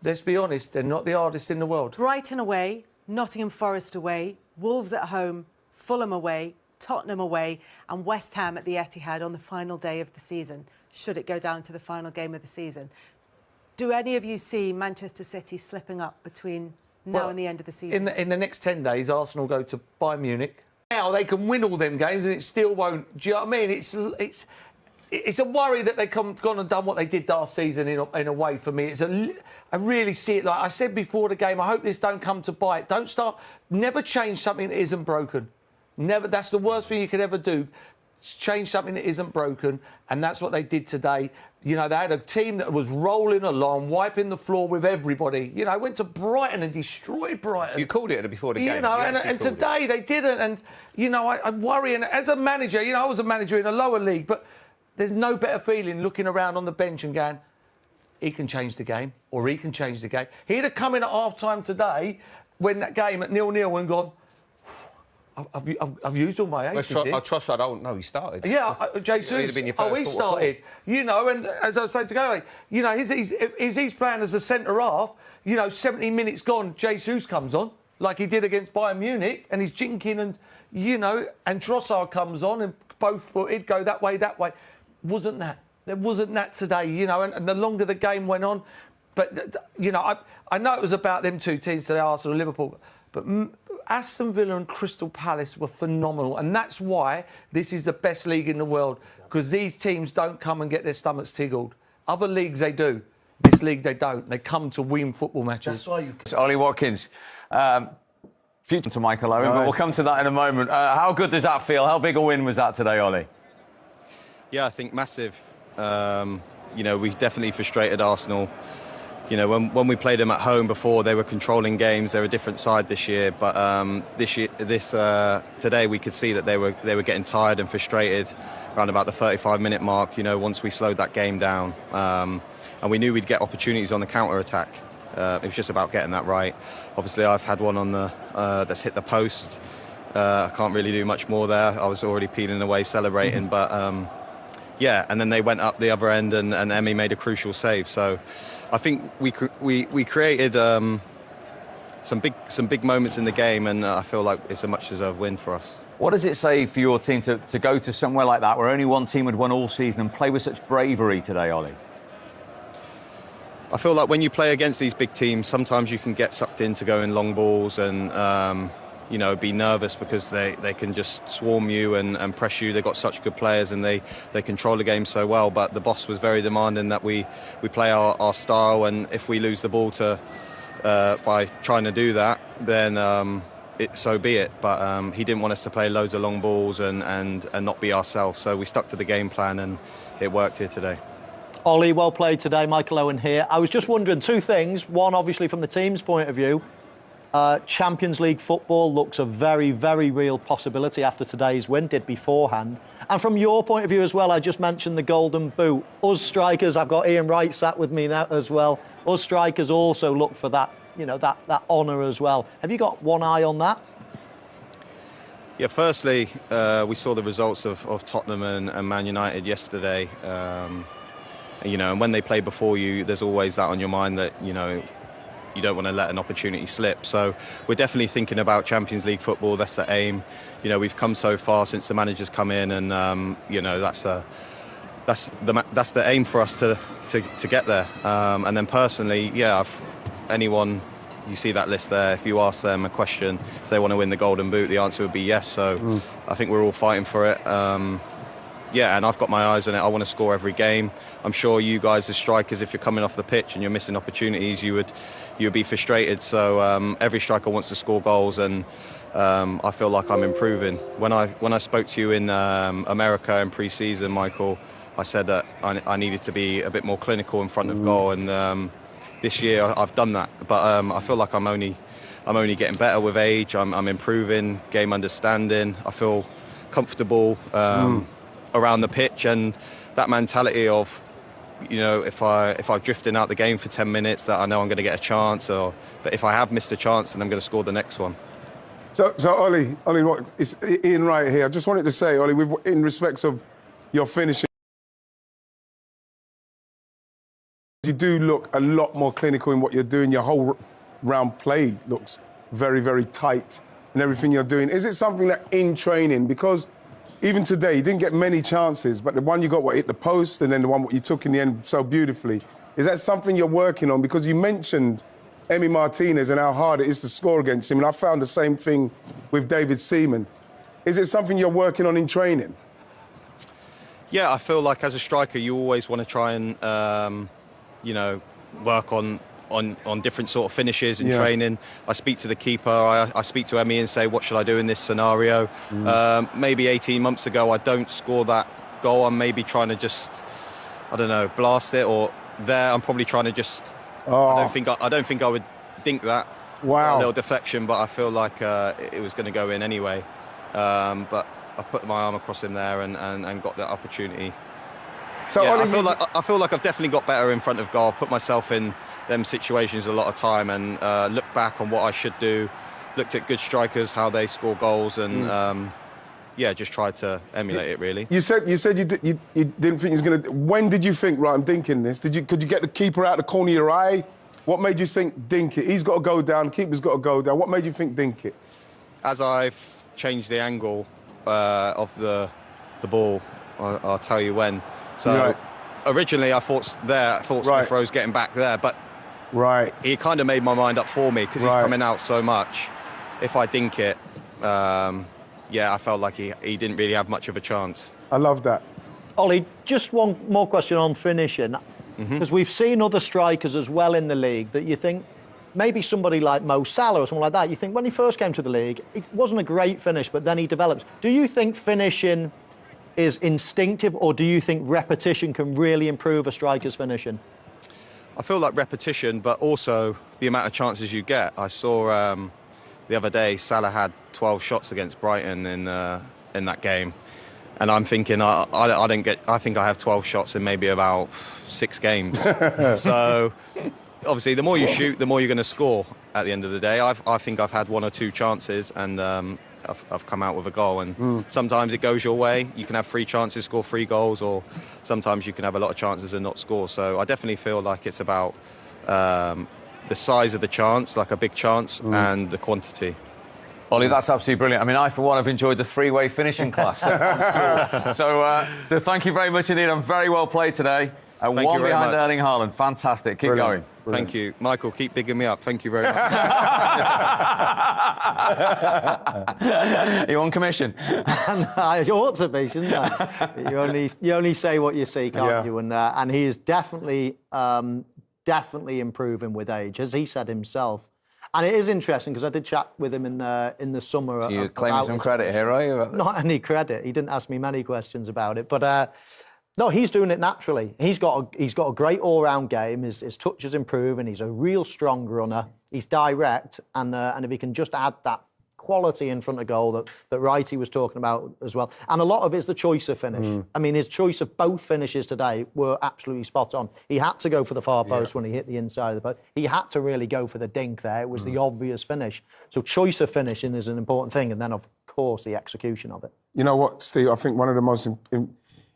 let's be honest, they're not the hardest in the world. Brighton away, Nottingham Forest away, Wolves at home, Fulham away, Tottenham away, and West Ham at the Etihad on the final day of the season, should it go down to the final game of the season. Do any of you see Manchester City slipping up between now and the end of the season? In the next 10 days, Arsenal go to Bayern Munich. Now they can win all them games and it still won't. Do you know what I mean? It's a worry that they've gone and done what they did last season in a way for me. I really see it. Like I said before the game, I hope this don't come to bite. Never change something that isn't broken. Never. That's the worst thing you could ever do. Change something that isn't broken, and that's what they did today. They had a team that was rolling along, wiping the floor with everybody. Went to Brighton and destroyed Brighton. You called it before the game. And today they didn't. And, I worry. And as a manager, I was a manager in a lower league, but there's no better feeling looking around on the bench and going, he can change the game, or he can change the game. He'd have come in at half-time today, when that game at 0-0 and gone, I've used all my aces here. I trust I don't know he started. Yeah, Jesus. He started. You know, and as I was saying to Gary, you know, he's playing as a centre-half, you know, 70 minutes gone, Jesus comes on, like he did against Bayern Munich, and he's jinking and, you know, and Trossard comes on and both-footed, go that way. Wasn't that? There wasn't that today, you know, and the longer the game went on, but, you know, I know it was about them two teams today, Arsenal and Liverpool, but Aston Villa and Crystal Palace were phenomenal, and that's why this is the best league in the world, because these teams don't come and get their stomachs tickled. Other leagues, they do. This league, they don't. They come to win football matches. That's why you... Ollie Watkins, future to Mikel Owen, but we'll come to that in a moment. How good does that feel? How big a win was that today, Ollie? Yeah, I think massive. You know, we definitely frustrated Arsenal. You know, when we played them at home before, they were controlling games. They're a different side this year, but today we could see that they were getting tired and frustrated around about the 35-minute mark. You know, once we slowed that game down, and we knew we'd get opportunities on the counter attack. It was just about getting that right. Obviously, I've had one on the that's hit the post. I can't really do much more there. I was already peeling away, celebrating, but yeah. And then they went up the other end, and Emi made a crucial save. So I think we created some big moments in the game, and I feel like it's a much deserved win for us. What does it say for your team to go to somewhere like that, where only one team had won all season, and play with such bravery today, Ollie? I feel like when you play against these big teams, sometimes you can get sucked into going long balls and you know, be nervous because they can just swarm you and press you. They've got such good players and they control the game so well. But the boss was very demanding that we play our style, and if we lose the ball by trying to do that, then so be it. But he didn't want us to play loads of long balls and not be ourselves. So we stuck to the game plan, and it worked here today. Ollie, well played today. Mikel Owen here. I was just wondering two things. One, obviously, from the team's point of view, Champions League football looks a very, very real possibility after today's win, did beforehand. And from your point of view as well, I just mentioned the Golden Boot. Us strikers, I've got Ian Wright sat with me now as well. Us strikers also look for that, you know, that honour as well. Have you got one eye on that? Yeah, firstly, we saw the results of Tottenham and Man United yesterday. You know, and when they play before you, there's always that on your mind that, you know, you don't want to let an opportunity slip. So we're definitely thinking about Champions League football. That's the aim. You know, we've come so far since the manager's come in, and you know, that's the aim for us to get there. And then personally, yeah, anyone, you see that list there, if you ask them a question, if they want to win the Golden Boot, the answer would be yes. So I think we're all fighting for it. Yeah, and I've got my eyes on it. I want to score every game. I'm sure you guys as strikers, if you're coming off the pitch and you're missing opportunities, you would be frustrated. So every striker wants to score goals, and I feel like I'm improving. When I spoke to you in America in pre-season, Michael, I said that I needed to be a bit more clinical in front of goal, and this year I've done that. But I feel like I'm only getting better with age. I'm improving, game understanding. I feel comfortable around the pitch, and that mentality of, you know, if I'm drifting out the game for 10 minutes, that I know I'm going to get a chance, but if I have missed a chance, then I'm going to score the next one. So Ollie, it's Ian Wright here. I just wanted to say, Ollie, in respects of your finishing, you do look a lot more clinical in what you're doing. Your whole round play looks very, very tight in everything you're doing. Is it something that in training, because even today, you didn't get many chances, but the one you got, hit the post, and then the one you took in the end so beautifully. Is that something you're working on? Because you mentioned Emi Martinez and how hard it is to score against him, and I found the same thing with David Seaman. Is it something you're working on in training? Yeah, I feel like as a striker, you always want to try and, you know, work on different sort of finishes in training. I speak to the keeper, I speak to Emi and say, what should I do in this scenario? Maybe 18 months ago, I don't score that goal. I'm maybe trying to just, I don't know, blast it, or there I'm probably trying to just, I don't think I would dink that. Wow. A little deflection, but I feel like it was going to go in anyway. But I've put my arm across him there and got that opportunity. So yeah, Ollie, I feel like I've definitely got better in front of goal. Put myself in them situations a lot of time and look back on what I should do. Looked at good strikers, how they score goals, and just tried to emulate it. Really. You said you didn't think he was going to. When did you think? Right, I'm dinking this. Could you get the keeper out the corner of your eye? What made you think dink it? He's got to go down. The keeper's got to go down. What made you think dink it? As I've changed the angle of the ball, I'll tell you when. So originally I thought Smith Rowe's getting back there, but he kind of made my mind up for me because he's coming out so much. If I dink it, I felt like he didn't really have much of a chance. I love that. Ollie, just one more question on finishing. Because we've seen other strikers as well in the league that you think, maybe somebody like Mo Salah or someone like that, you think when he first came to the league, it wasn't a great finish, but then he developed. Do you think finishing is instinctive, or do you think repetition can really improve a striker's finishing? I feel like repetition, but also the amount of chances you get. I saw the other day Salah had 12 shots against Brighton in that game. And I'm thinking, I think I have 12 shots in maybe about 6 games. So, obviously, the more you shoot, the more you're going to score at the end of the day. I think I've had 1 or 2 chances and I've come out with a goal. And sometimes it goes your way. You can have 3 chances, score 3 goals, or sometimes you can have a lot of chances and not score. So I definitely feel like it's about the size of the chance, like a big chance, and the quantity. Ollie, that's absolutely brilliant. I mean, I, for one, have enjoyed the 3-way finishing class. So thank you very much indeed. I'm very well played today. And Thank one you very behind much. Erling Haaland. Fantastic. Keep going. Thank you. Michael, keep bigging me up. Thank you very much. Are you on commission? You ought to be, shouldn't I? You only say what you see, can't you? And he is definitely improving with age, as he said himself. And it is interesting because I did chat with him in the summer. So you're claiming some credit here, are you? Not any credit. He didn't ask me many questions about it, but no, he's doing it naturally. He's got a great all-round game. His touch is improving. He's a real strong runner. He's direct, and if he can just add that quality in front of goal that Wrighty was talking about as well. And a lot of it's the choice of finish. I mean, his choice of both finishes today were absolutely spot on. He had to go for the far post when he hit the inside of the post. He had to really go for the dink there. It was the obvious finish. So choice of finishing is an important thing, and then, of course, the execution of it. You know what, Steve? I think one of the most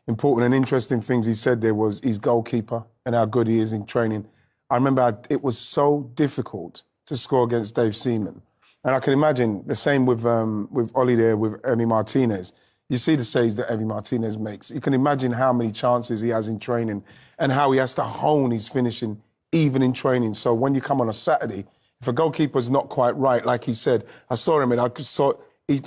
important and interesting things he said there was his goalkeeper and how good he is in training. I remember it was so difficult to score against Dave Seaman. And I can imagine the same with Ollie there, with Emi Martinez. You see the saves that Emi Martinez makes. You can imagine how many chances he has in training and how he has to hone his finishing even in training. So when you come on a Saturday, if a goalkeeper's not quite right, like he said, I saw him and I saw he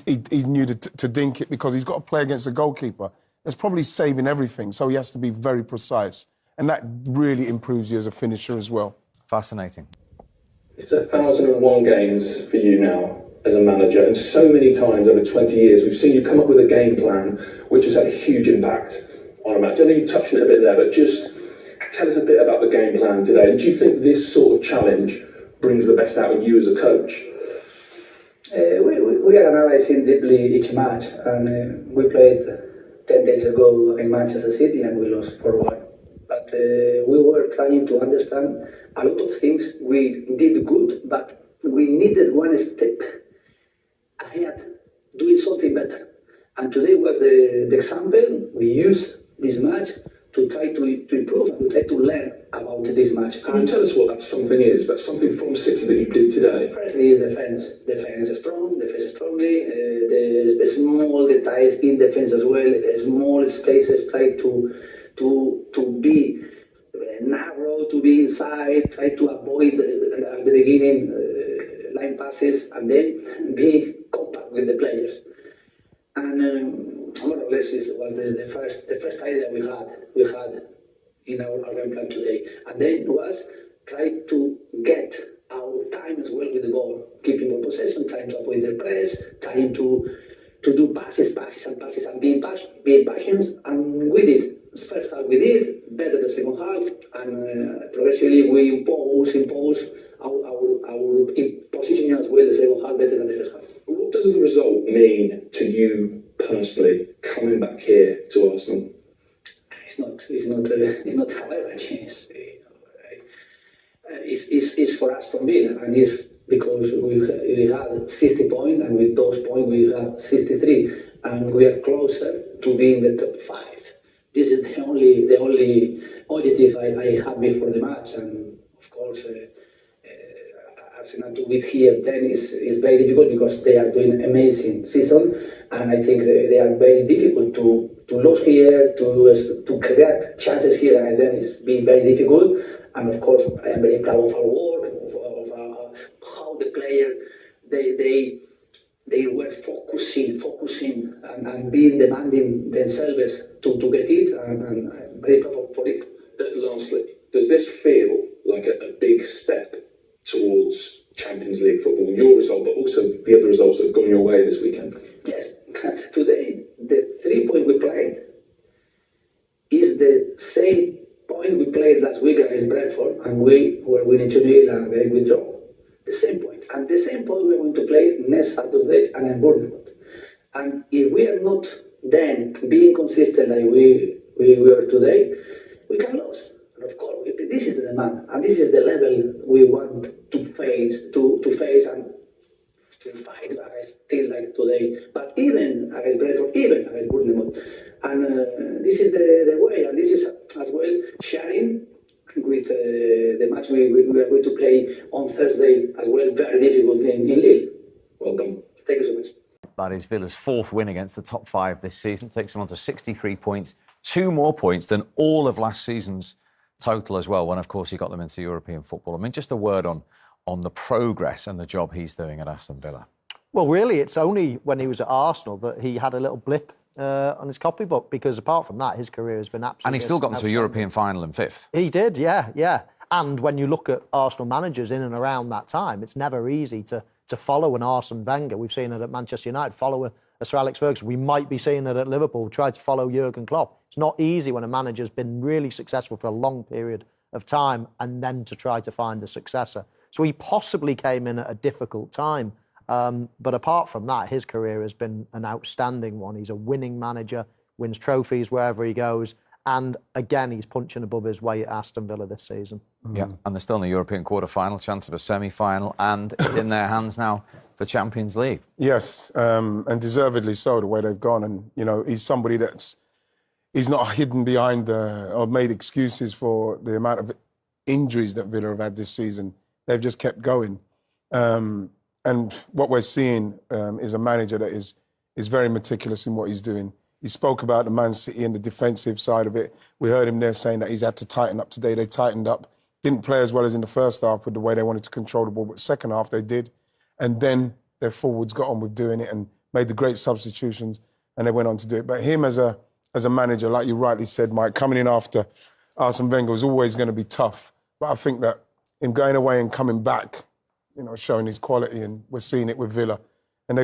knew to dink it because he's got to play against a goalkeeper that's probably saving everything. So he has to be very precise. And that really improves you as a finisher as well. Fascinating. It's 1,001 games for you now as a manager, and so many times over 20 years we've seen you come up with a game plan which has had a huge impact on a match. I know you've touched on it a bit there, but just tell us a bit about the game plan today. And do you think this sort of challenge brings the best out of you as a coach? We are analysing deeply each match, and we played 10 days ago in Manchester City and we lost 4-1. But we were trying to understand a lot of things. We did good, but we needed one step ahead, doing something better. And today was the example. We used this match to try to improve and to try to learn about this match. Can you tell us what that something is? That's something from City that you did today? Firstly is defence. Defence strongly. The small details in defence as well. Small spaces, try to be narrow, to be inside, try to avoid at the beginning line passes, and then be compact with the players. And more or less this was the first idea we had in our game plan today. And then was try to get our time as well with the ball, keeping more possession, trying to avoid the press, trying to do passes and being patient, and we did. First half we did better the second half, and progressively we impose our positioning as well the second half better than the first half. What does the result mean to you personally coming back here to Arsenal? it's not however chance. It's for Aston Villa, and it's because we had 60 points, and with those points we have 63, and we are closer to being the top 5. This is the only objective I had before the match, and of course Arsenal to beat here then is very difficult because they are doing amazing season, and I think they are very difficult to lose here, to create chances here against them is being very difficult. And of course I am very proud of our work, of how the player they were focusing and being demanding themselves to get it, and I'm very proud for it. Lastly, does this feel like a big step towards Champions League football? Your result, but also the other results that have gone your way this weekend. Yes, today the 3 points we played is the same point we played last week against Brentford, and we were winning 2-0 and a very good draw. The same point, and the same point we're going to play next Saturday against Bournemouth. And if we are not then being consistent like we were today, we can lose. And of course, this is the demand, and this is the level we want to face and to fight against things like today. But even against Brentford, even against Bournemouth, and this is the way, and this is as well sharing with the match we are going to play on Thursday as well. Very difficult in Lille. Well done. Thank you so much. That is Villa's 4th win against the top 5 this season. Takes them on to 63 points, 2 more points than all of last season's total as well, when of course he got them into European football. I mean, just a word on the progress and the job he's doing at Aston Villa. Well, really, it's only when he was at Arsenal that he had a little blip on his copybook, because apart from that, his career has been absolutely... And he still got them to a European final in 5th. He did, yeah. And when you look at Arsenal managers in and around that time, it's never easy to follow an Arsene Wenger. We've seen it at Manchester United, follow a Sir Alex Ferguson. We might be seeing it at Liverpool, try to follow Jurgen Klopp. It's not easy when a manager's been really successful for a long period of time and then to try to find a successor. So he possibly came in at a difficult time. But apart from that, his career has been an outstanding one. He's a winning manager, wins trophies wherever he goes. And again, he's punching above his weight at Aston Villa this season. Yeah, and they're still in the European quarter-final, chance of a semi-final, and it's in their hands now for Champions League. Yes, and deservedly so, the way they've gone. And, you know, he's somebody he's not hidden behind or made excuses for the amount of injuries that Villa have had this season. They've just kept going. And what we're seeing is a manager that is very meticulous in what he's doing. He spoke about the Man City and the defensive side of it. We heard him there saying that he's had to tighten up today. They tightened up. Didn't play as well as in the first half with the way they wanted to control the ball, but second half they did. And then their forwards got on with doing it and made the great substitutions, and they went on to do it. But him as a manager, like you rightly said, Mike, coming in after Arsene Wenger was always going to be tough. But I think that him going away and coming back, you know, showing his quality, and we're seeing it with Villa. And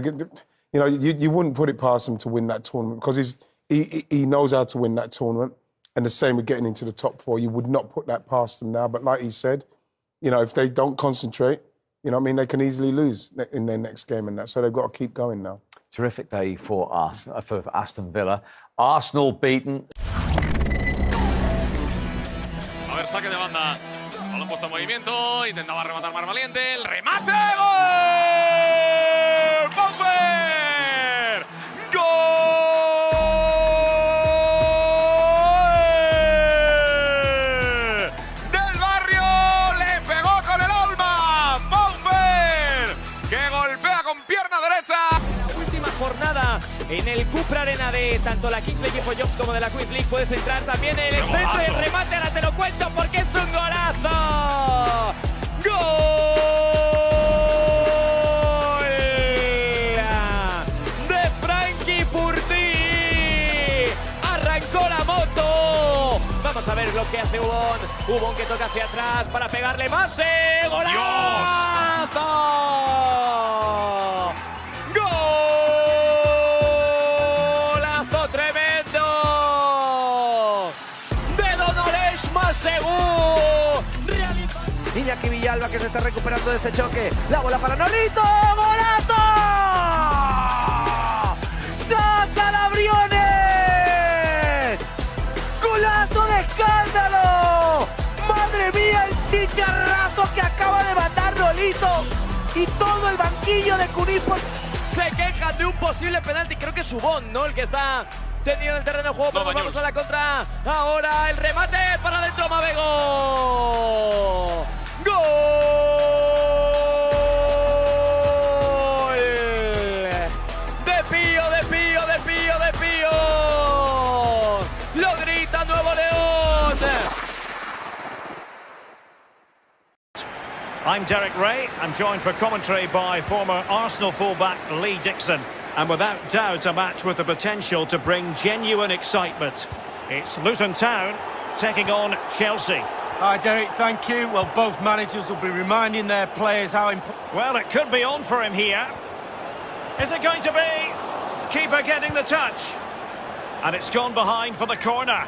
you know, you wouldn't put it past him to win that tournament, because he knows how to win that tournament. And the same with getting into the top 4. You would not put that past them now. But like he said, you know, if they don't concentrate, you know what I mean, they can easily lose in their next game and that. So they've got to keep going now. Terrific day for Aston Villa. Arsenal beaten. A ver, saque de banda. Balón puesto en movimiento. Intentaba rematar más valiente. El remate. ¡Gol! ¡Bauer! ¡Gol! ¡Del Barrio! ¡Le pegó con el alma! ¡Bauer! ¡Que golpea con pierna derecha! La última jornada en el Cupra Arena de tanto la Kings League Jobs como de la Queens League. Puedes entrar también en el centro de remate. Ahora te lo cuento porque es un golazo. ¡Gol! De Frankie Purdy. Arrancó la moto. Vamos a ver lo que hace Ubon. Ubon que toca hacia atrás para pegarle más. ¡Golazo! ¡Golazo tremendo! De Don Olesh Masegú. Iñaki Villalba, que se está recuperando de ese choque. La bola para Norrito. ¡Golazo! ¡Saca la Briones! ¡Golazo! chicharrazo que acaba de mandar Rolito y todo el banquillo de Cunipo se quejan de un posible penalti. Creo que es Ubón, ¿no? El que está tenido en el terreno de juego. Pero vamos a la contra. Ahora el remate para adentro, Mabego. ¡Gol! De Pío, de Pío, de Pío, de Pío. Lo grita Nuevo León. I'm Derek Ray. I'm joined for commentary by former Arsenal fullback Lee Dixon. And without doubt, a match with the potential to bring genuine excitement. It's Luton Town taking on Chelsea. Hi, Derek, thank you. Well, both managers will be reminding their players how important... Well, it could be on for him here. Is it going to be? Keeper getting the touch. And it's gone behind for the corner.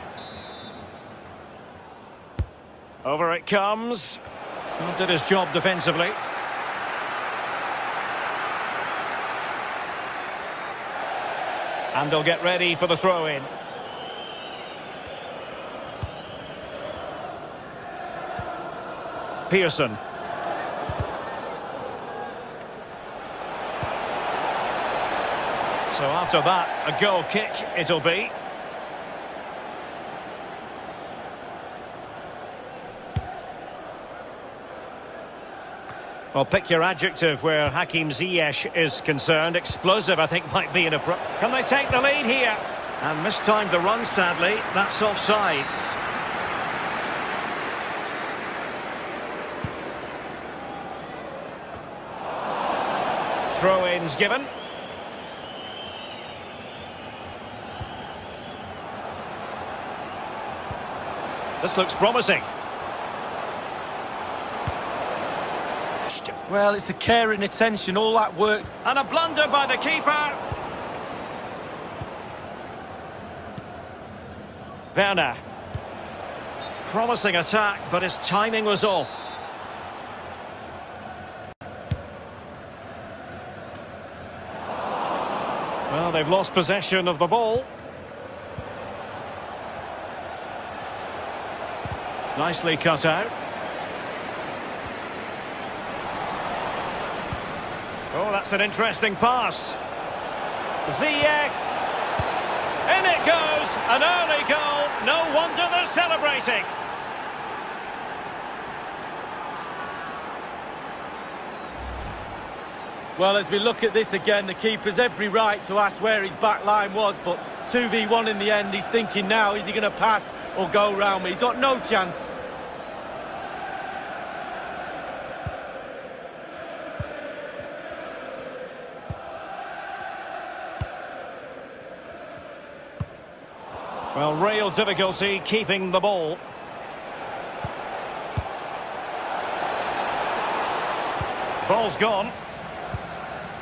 Over it comes. Did his job defensively. And they'll get ready for the throw-in. Pearson. So after that, a goal kick it'll be. Well, pick your adjective where Hakim Ziyech is concerned. Explosive, I think, might be an approach. Can they take the lead here? And mistimed the run, sadly. That's offside. Throw-ins given. This looks promising. Well, it's the care and attention, all that works. And a blunder by the keeper. Werner. Promising attack, but his timing was off. Well, they've lost possession of the ball. Nicely cut out. Oh, that's an interesting pass. Ziyech. In it goes. An early goal. No wonder they're celebrating. Well, as we look at this again, the keeper's every right to ask where his back line was, but 2v1 in the end. He's thinking now, is he going to pass or go round me? He's got no chance. Well, real difficulty keeping the ball. Ball's gone.